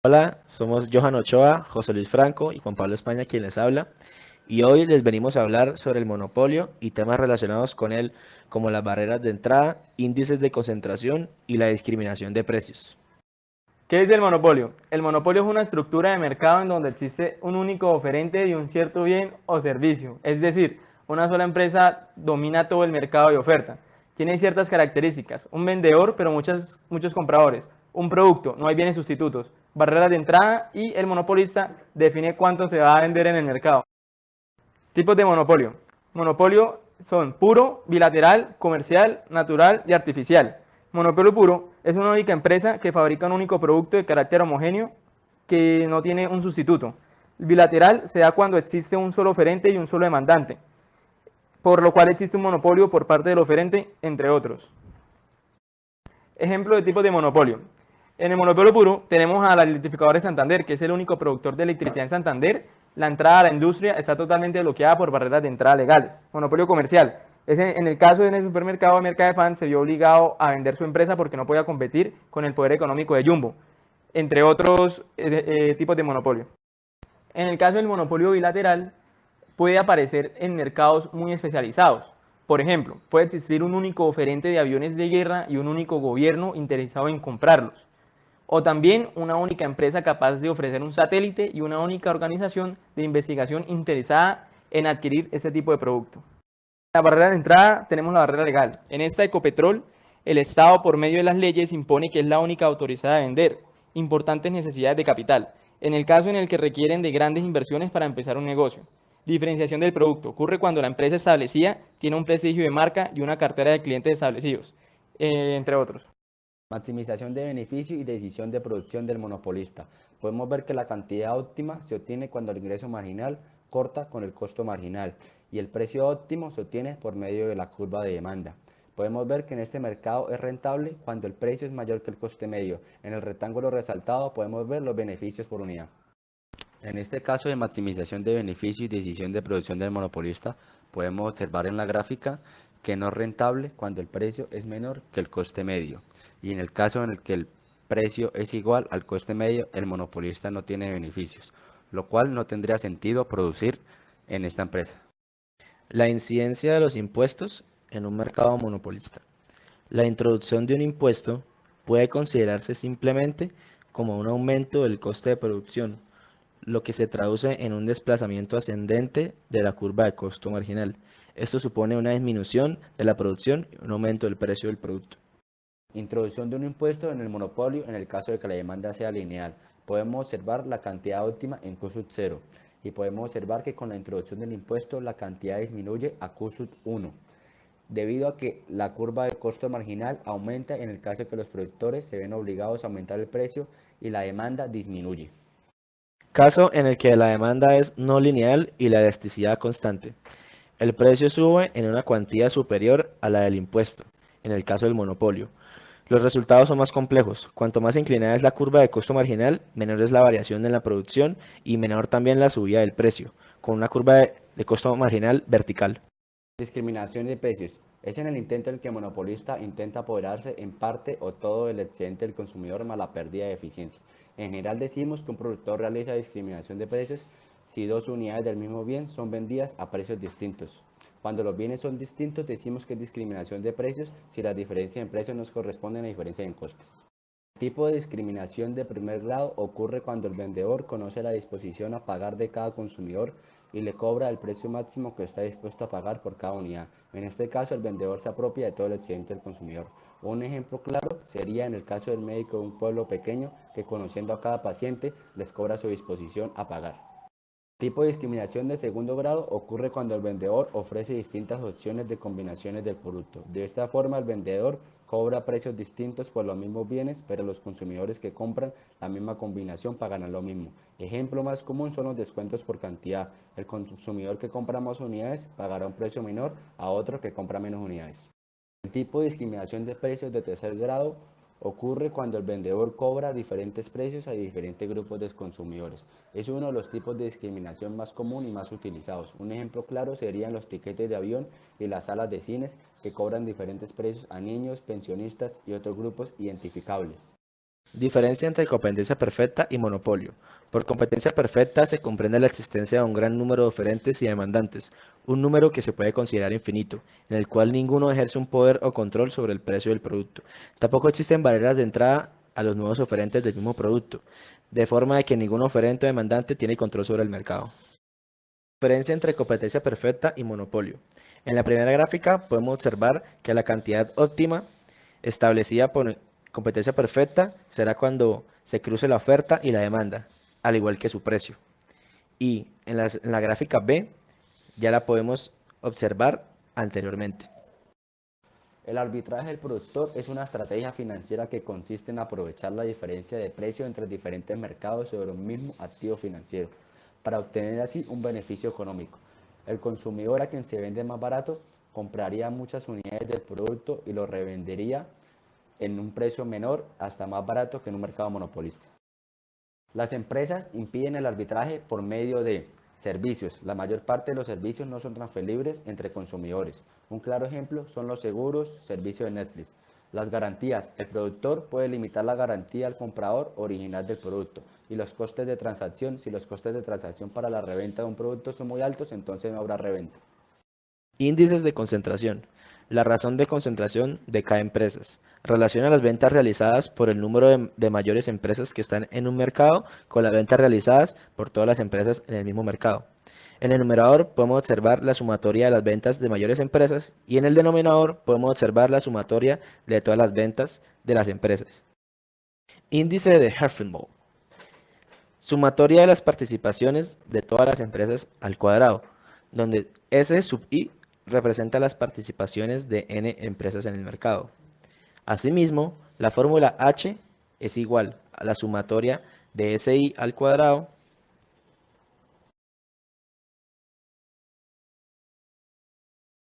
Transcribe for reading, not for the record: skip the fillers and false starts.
Hola, somos Johan Ochoa, José Luis Franco y Juan Pablo España quien les habla. Y hoy les venimos a hablar sobre el monopolio y temas relacionados con él, como las barreras de entrada, índices de concentración y la discriminación de precios. ¿Qué es el monopolio? El monopolio es una estructura de mercado en donde existe un único oferente de un cierto bien o servicio. Es decir, una sola empresa domina todo el mercado de oferta. Tiene ciertas características. Un vendedor, pero muchos compradores. Un producto, no hay bienes sustitutos. Barreras de entrada y el monopolista define cuánto se va a vender en el mercado. Tipos de monopolio. Monopolio son puro, bilateral, comercial, natural y artificial. Monopolio puro es una única empresa que fabrica un único producto de carácter homogéneo que no tiene un sustituto. Bilateral se da cuando existe un solo oferente y un solo demandante, por lo cual existe un monopolio por parte del oferente, entre otros. Ejemplo de tipos de monopolio. En el monopolio puro tenemos a la Electrificadora de Santander, que es el único productor de electricidad en Santander. La entrada a la industria está totalmente bloqueada por barreras de entrada legales. Monopolio comercial. En el caso de el supermercado Mercadefan se vio obligado a vender su empresa porque no podía competir con el poder económico de Jumbo, entre otros tipos de monopolio. En el caso del monopolio bilateral, puede aparecer en mercados muy especializados. Por ejemplo, puede existir un único oferente de aviones de guerra y un único gobierno interesado en comprarlos. O también una única empresa capaz de ofrecer un satélite y una única organización de investigación interesada en adquirir ese tipo de producto. La barrera de entrada tenemos la barrera legal. En esta Ecopetrol, el Estado por medio de las leyes impone que es la única autorizada a vender importantes necesidades de capital, en el caso en el que requieren de grandes inversiones para empezar un negocio. Diferenciación del producto. Ocurre cuando la empresa establecida tiene un prestigio de marca y una cartera de clientes establecidos, entre otros. Maximización de beneficio y decisión de producción del monopolista. Podemos ver que la cantidad óptima se obtiene cuando el ingreso marginal corta con el costo marginal y el precio óptimo se obtiene por medio de la curva de demanda. Podemos ver que en este mercado es rentable cuando el precio es mayor que el coste medio. En el rectángulo resaltado podemos ver los beneficios por unidad. En este caso de maximización de beneficio y decisión de producción del monopolista, podemos observar en la gráfica que no es rentable cuando el precio es menor que el coste medio. Y en el caso en el que el precio es igual al coste medio, el monopolista no tiene beneficios, lo cual no tendría sentido producir en esta empresa. La incidencia de los impuestos en un mercado monopolista. La introducción de un impuesto puede considerarse simplemente como un aumento del coste de producción, lo que se traduce en un desplazamiento ascendente de la curva de costo marginal. Esto supone una disminución de la producción y un aumento del precio del producto. Introducción de un impuesto en el monopolio en el caso de que la demanda sea lineal. Podemos observar la cantidad óptima en Q sub 0 y podemos observar que con la introducción del impuesto la cantidad disminuye a Q sub 1 debido a que la curva de costo marginal aumenta en el caso de que los productores se ven obligados a aumentar el precio y la demanda disminuye. Caso en el que la demanda es no lineal y la elasticidad constante. El precio sube en una cuantía superior a la del impuesto, en el caso del monopolio. Los resultados son más complejos. Cuanto más inclinada es la curva de costo marginal, menor es la variación en la producción y menor también la subida del precio, con una curva de costo marginal vertical. Discriminación de precios. Es en el intento en el que el monopolista intenta apoderarse en parte o todo del excedente del consumidor más la pérdida de eficiencia. En general decimos que un productor realiza discriminación de precios si dos unidades del mismo bien son vendidas a precios distintos. Cuando los bienes son distintos decimos que es discriminación de precios si la diferencia en precios nos corresponde a la diferencia en costes. El tipo de discriminación de primer grado ocurre cuando el vendedor conoce la disposición a pagar de cada consumidor y le cobra el precio máximo que está dispuesto a pagar por cada unidad. En este caso, el vendedor se apropia de todo el excedente del consumidor. Un ejemplo claro sería en el caso del médico de un pueblo pequeño que, conociendo a cada paciente, les cobra su disposición a pagar. El tipo de discriminación de segundo grado ocurre cuando el vendedor ofrece distintas opciones de combinaciones del producto. De esta forma, el vendedor cobra precios distintos por los mismos bienes, pero los consumidores que compran la misma combinación pagarán lo mismo. Ejemplo más común son los descuentos por cantidad. El consumidor que compra más unidades pagará un precio menor a otro que compra menos unidades. El tipo de discriminación de precios de tercer grado ocurre cuando el vendedor cobra diferentes precios a diferentes grupos de consumidores. Es uno de los tipos de discriminación más común y más utilizados. Un ejemplo claro serían los tiquetes de avión y las salas de cines que cobran diferentes precios a niños, pensionistas y otros grupos identificables. Diferencia entre competencia perfecta y monopolio. Por competencia perfecta se comprende la existencia de un gran número de oferentes y demandantes, un número que se puede considerar infinito, en el cual ninguno ejerce un poder o control sobre el precio del producto. Tampoco existen barreras de entrada a los nuevos oferentes del mismo producto, de forma de que ningún oferente o demandante tiene control sobre el mercado. Diferencia entre competencia perfecta y monopolio. En la primera gráfica podemos observar que la cantidad óptima establecida por competencia perfecta será cuando se cruce la oferta y la demanda, al igual que su precio. Y en la gráfica B ya la podemos observar anteriormente. El arbitraje del productor es una estrategia financiera que consiste en aprovechar la diferencia de precio entre diferentes mercados sobre un mismo activo financiero, para obtener así un beneficio económico. El consumidor, a quien se vende más barato, compraría muchas unidades del producto y lo revendería en un precio menor hasta más barato que en un mercado monopolista. Las empresas impiden el arbitraje por medio de servicios. La mayor parte de los servicios no son transferibles entre consumidores. Un claro ejemplo son los seguros, servicio de Netflix. Las garantías. El productor puede limitar la garantía al comprador original del producto. Y los costes de transacción. Si los costes de transacción para la reventa de un producto son muy altos, entonces no habrá reventa. Índices de concentración. La razón de concentración de cada empresa. Relaciona las ventas realizadas por el número de mayores empresas que están en un mercado con las ventas realizadas por todas las empresas en el mismo mercado. En el numerador podemos observar la sumatoria de las ventas de mayores empresas y en el denominador podemos observar la sumatoria de todas las ventas de las empresas. Índice de Herfinbold. Sumatoria de las participaciones de todas las empresas al cuadrado, donde S sub I representa las participaciones de n empresas en el mercado. Asimismo, la fórmula H es igual a la sumatoria de SI al cuadrado